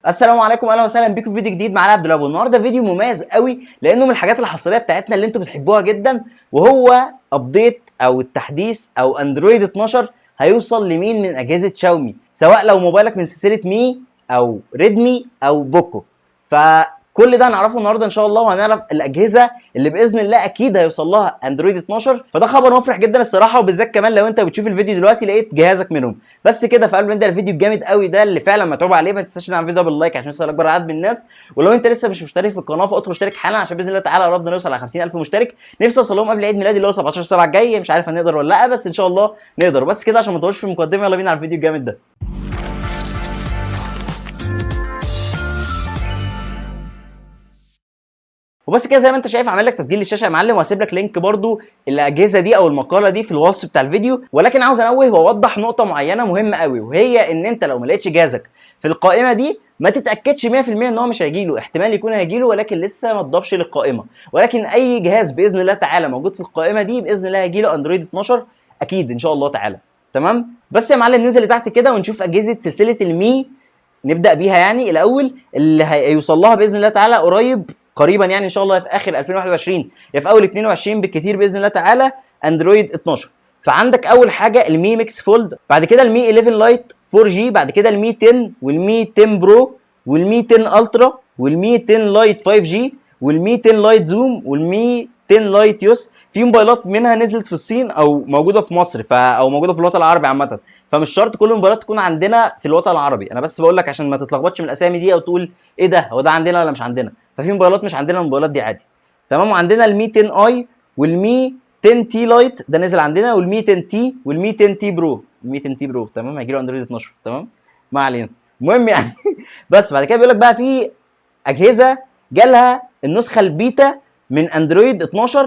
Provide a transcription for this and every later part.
السلام عليكم، اهلا وسهلا بيكم في فيديو جديد معانا عبد الوهاب. النهارده فيديو مميز قوي لانه من الحاجات الحصريه بتاعتنا اللي انتم بتحبوها جدا، وهو ابديت او التحديث او اندرويد 12 هيوصل لمين من اجهزه شاومي، سواء لو موبايلك من سلسله مي او ريدمي او بوكو. فكل ده هنعرفه النهارده ان شاء الله، وهنعرف الاجهزه اللي باذن الله اكيد هيوصل لها اندرويد 12. فده خبر مفرح جدا الصراحه، وبالذات كمان لو انت بتشوف الفيديو دلوقتي لقيت جهازك منهم. بس كده، في قبل ما نبدا الفيديو الجامد قوي ده اللي فعلا متعوب عليه، ما تنساش تدعم الفيديو باللايك عشان يوصل اكبر عدد من الناس. ولو انت لسه مش مشترك في القناه فادخل اشترك حالا، عشان باذن الله تعالى قربنا نوصل على 50000 مشترك. نفسي اوصل لهم قبل عيد ميلادي اللي هو 17/7 الجاي. مش عارف هنقدر ولا لا، بس ان شاء الله نقدر. بس كده عشان ما نطولش في المقدمه، يلا بينا على الفيديو الجامد ده. وبس كده، زي ما انت شايف عامل لك تسجيل للشاشه يا معلم، وهسيب لك لينك برده الاجهزه دي او المقاله دي في الوصف بتاع الفيديو. ولكن عاوز انوه واوضح نقطه معينه مهمه قوي، وهي ان انت لو ما لقيتش جهازك في القائمه دي ما تتاكدش 100% ان هو مش هيجي له. احتمال يكون هيجي له ولكن لسه ما اتضافش للقائمه. ولكن اي جهاز باذن الله تعالى موجود في القائمه دي باذن الله هيجي له اندرويد 12 اكيد ان شاء الله تعالى. تمام. بس يا معلم ننزل لتحت كده ونشوف اجهزه سلسله المي، نبدا بيها يعني الاول، اللي هيوصل لها باذن الله تعالى قريبا يعني ان شاء الله، في اخر 2021 يا في اول 22 بالكثير باذن الله تعالى اندرويد 12. فعندك اول حاجه المي ميكس فولد، بعد كده المي 11 لايت 4 جي، بعد كده المي 10 والمي 10 برو والمي 10 الترا والمي 10 لايت 5 جي والمي 10 لايت زوم والمي 10 لايت يوس. في موبايلات منها نزلت في الصين او موجوده في مصر او موجوده في الوطن العربي عامه، فمش شرط كل الموبايلات تكون عندنا في الوطن العربي. انا بس بقول لك عشان ما تتلخبطش من الاسامي دي او تقول ايه ده، هو ده عندنا ولا مش عندنا. ففي موبايلات مش عندنا، الموبايلات دي عادي. تمام. وعندنا المي 10 اي والمي 10 تي لايت ده نزل عندنا، والمي 10 تي والمي 10 تي برو. المي 10 تي برو تمام، هيجي له اندرويد 12. تمام، ما علينا. المهم يعني بس بعد كده بيقول لك بقى في اجهزه جالها النسخه البيتا من اندرويد 12،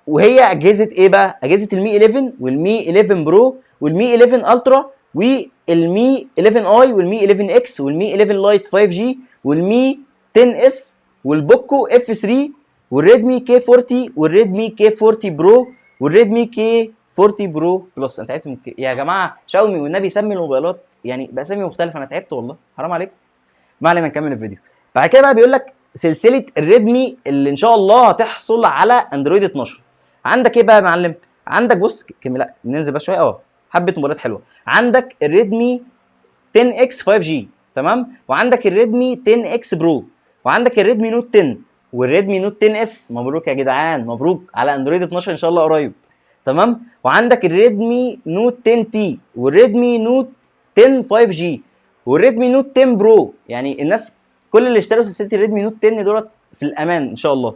وهي اجهزه ايه بقى؟ اجهزه المي 11 والمي 11 برو والمي 11 الترا والمي 11 اي والمي 11 اكس والمي 11 لايت 5 جي والمي 10 اس والبوكو اف 3 والريدمي كي 40 والريدمي كي 40 برو والريدمي كي 40 برو بلس. انا تعبت يا جماعه، شاومي والنبي سمي الموبايلات يعني باسامي مختلفه، انا تعبت والله، حرام عليكم. ما علينا، نكمل الفيديو. بعد كده بقى بيقول لك سلسله الريدمي اللي ان شاء الله هتحصل على اندرويد 12. عندك ايه بقى يا معلم؟ عندك بص لا ننزل بقى شويه حبه موبايلات حلوه. عندك الريدمي 10 اكس 5 جي، تمام، وعندك الريدمي 10 اكس برو، وعندك الريدمي نوت 10 والريدمي نوت 10 اس. مبروك يا جدعان، مبروك على اندرويد 12 ان شاء الله قريب. تمام. وعندك الريدمي نوت 10 تي والريدمي نوت 10 5 جي والريدمي نوت 10 برو. يعني الناس كل اللي اشتروا سلسله الريدمي نوت 10 دولت في الامان ان شاء الله.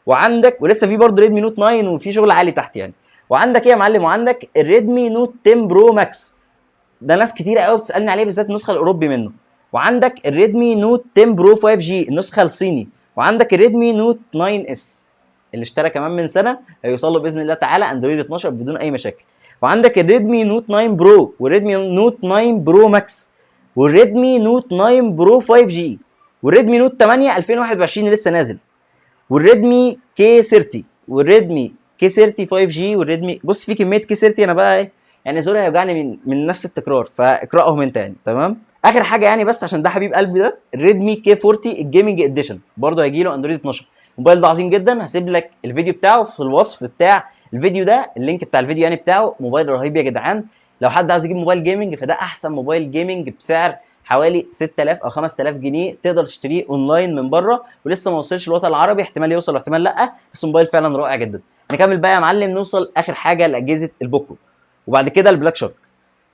وعندك ولسه في برضه ريدمي نوت 9 وفي شغل عالي تحت يعني. وعندك ايه يا معلم؟ وعندك الريدمي نوت 10 برو ماكس، ده ناس كتيره قوي بتسالني عليه، بالذات النسخه الاوروبي منه. وعندك الريدمي نوت 10 برو 5 جي النسخه الصيني. وعندك الريدمي نوت 9 اس اللي اشترى كمان من سنه هيوصل له باذن الله تعالى اندرويد 12 بدون اي مشاكل. وعندك الريدمي نوت 9 برو والريدمي نوت 9 برو ماكس والريدمي نوت 9 برو 5 جي والريدمي نوت 8 2021 لسه نازل، والريدمي كي 30 والريدمي كي 30 5 جي والريدمي. بص في كميه كي 30 انا بقى ايه يعني، زوري هيوجعني من نفس التكرار، فاقراهم انت يعني. تمام. اخر حاجه يعني بس عشان ده حبيب قلبي، ده الريدمي كي 40 الجيمنج اديشن برضه هيجي له اندرويد 12. الموبايل ده عظيم جدا، هسيب لك الفيديو بتاعه في الوصف بتاع الفيديو ده، اللينك بتاع الفيديو يعني بتاعه. موبايل رهيب يا جدعان. لو حد عايز يجيب موبايل جيمنج فده احسن موبايل جيمنج بسعر حوالي 6000 او 5000 جنيه، تقدر تشتريه اونلاين من بره، ولسه ما وصلش الوطن العربي، احتمال يوصل واحتمال لا، بس موبايل فعلا رائع جدا. نكمل بقى يا معلم، نوصل اخر حاجه لاجهزه البوكو وبعد كده البلاك شوك.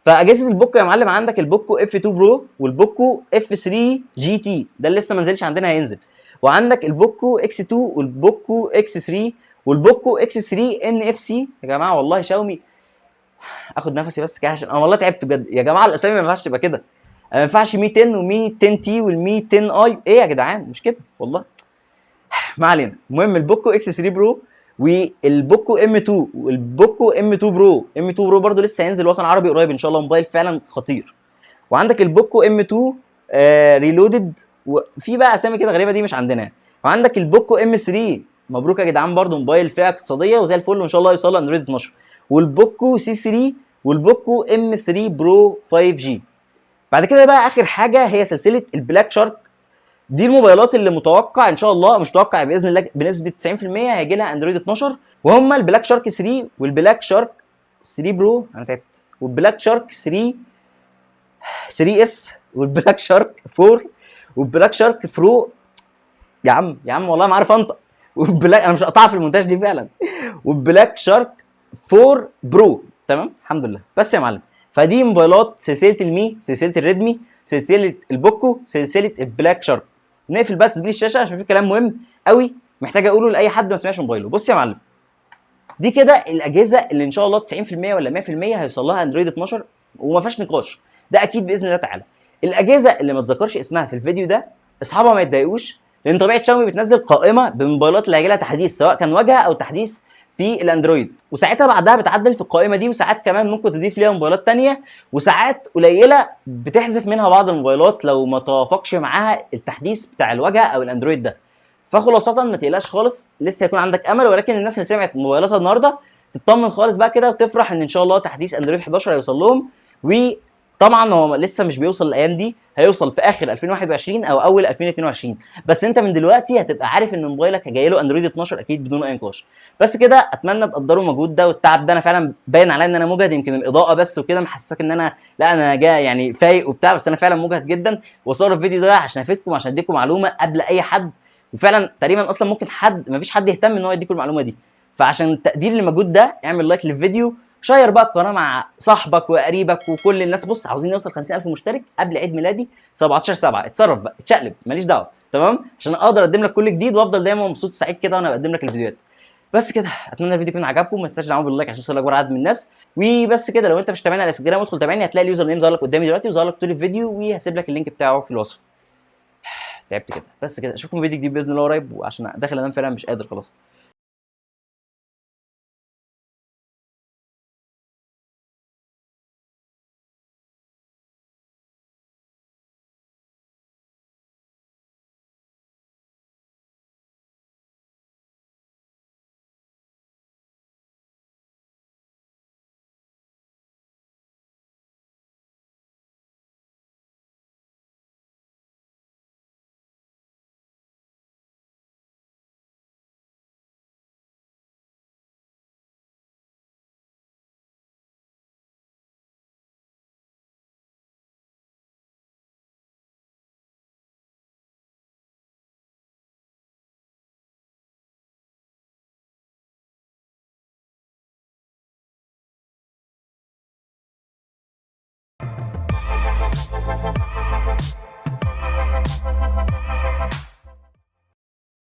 فاجهزه البوكو يا معلم، عندك البوكو اف 2 برو والبوكو اف 3 جي تي، ده اللي لسه ما نزلش عندنا هينزل. وعندك البوكو اكس 2 والبوكو اكس 3 والبوكو اكس 3 ان اف سي. يا جماعه والله شاومي، اخد نفسي بس كده عشان انا والله تعبت بجد يا جماعه، الاسامي ما ينفعش تبقى كده. ما ينفعش مي 10 ومي 10 تي والمي 10 اي، ايه يا جدعان مش كده والله. ما علينا. المهم البوكو اكس 3 برو والبوكو ام 2 والبوكو ام 2 برو. ام 2 برو برده لسه هينزل الوطن العربي قريب ان شاء الله، موبايل فعلا خطير. وعندك البوكو ام 2 ريلودد، وفي بقى اسامي كده غريبه دي مش عندنا يعني. وعندك البوكو ام 3، مبروك يا جدعان برده موبايل فئه اقتصاديه وزي الفل وان شاء الله يوصل اندرويد 12. والبوكو سي 3 والبوكو ام 3 برو 5 جي. بعد كده بقى اخر حاجه هي سلسله البلاك شارك. دي الموبايلات اللي متوقع ان شاء الله، مش متوقع باذن الله، بنسبه 90% هيجي لها اندرويد 12، وهم البلاك شارك 3 والبلاك شارك 3 برو، انا تعبت، والبلاك شارك 3 اس والبلاك شارك 4 والبلاك شارك برو. يا عم والله ما عارف انطق. والبلاك، انا مش هقطعها في المونتاج دي فعلا. والبلاك شارك 4 برو. تمام الحمد لله. بس يا معلم، فدي موبايلات سلسله المي، سلسله الريدمي، سلسله البوكو، سلسله البلاك شارك. نقفل بقى تسجيل الشاشه عشان في كلام مهم قوي محتاج اقوله لاي حد ما سمعش موبايله. بص يا معلم، دي كده الاجهزه اللي ان شاء الله 90% ولا 100% هيوصل لها اندرويد 12 وما فيهاش نقاش، ده اكيد باذن الله تعالى. الاجهزه اللي ما تذكرش اسمها في الفيديو ده اصحابها ما يتضايقوش، لان طبيعه شاومي بتنزل قائمه بالموبايلات اللي هيجي لها تحديث، سواء كان واجهه او تحديث في الاندرويد، وساعتها بعدها بتعدل في القائمه دي، وساعات كمان ممكن تضيف ليها موبايلات ثانيه، وساعات قليله بتحذف منها بعض الموبايلات لو ما توافقش معاها التحديث بتاع الواجهه او الاندرويد ده. فخلاصه ما تقلقش خالص، لسه هيكون عندك امل، ولكن الناس اللي سمعت موبايلاتها النهارده تطمن خالص بقى كده وتفرح ان شاء الله تحديث اندرويد 11 هيوصل لهم. وطبعا هو لسه مش بيوصل الايام دي، هيوصل في اخر 2021 او اول 2022، بس انت من دلوقتي هتبقى عارف ان موبايلك جاي له اندرويد 12 اكيد بدون اي نقاش. بس كده اتمنى تقدروا المجهود ده والتعب ده، انا فعلا باين عليا ان انا مجهد، يمكن الاضاءه بس وكده محسسك ان انا لا انا جاي يعني فايق وبتاع، بس انا فعلا مجهد جدا. واصور الفيديو ده عشان افيدكم، عشان اديكم معلومه قبل اي حد، وفعلا تقريبا اصلا ممكن حد، مفيش حد يهتم ان هو يديكم المعلومه دي. فعشان تقدير للمجهود ده اعمل لايك للفيديو، شير بقى القناه مع صاحبك وقريبك وكل الناس. بص عاوزين نوصل 50000 مشترك قبل عيد ميلادي 17/7، اتصرف بقى اتشقلب ماليش دعوه، تمام، عشان اقدر اقدم لك كل جديد وافضل دايما مبسوط وسعيد كده وانا بقدم لك الفيديوهات. بس كده اتمنى الفيديو يكون عجبكم، ما تنساش تدعموا باللايك عشان يوصل لاكبر عدد من الناس. وبس كده، لو انت مش تابعني على انستجرام ادخل تابعني، هتلاقي اليوزر نيم ظهر لك قدامي دلوقتي وظهر لك طول الفيديو، وهسيب لك اللينك بتاعه في الوصف. تعبت كده. بس كده اشوفكم فيديو جديد باذن الله قريب، وعشان داخل انام فعلا مش قادر خلاص.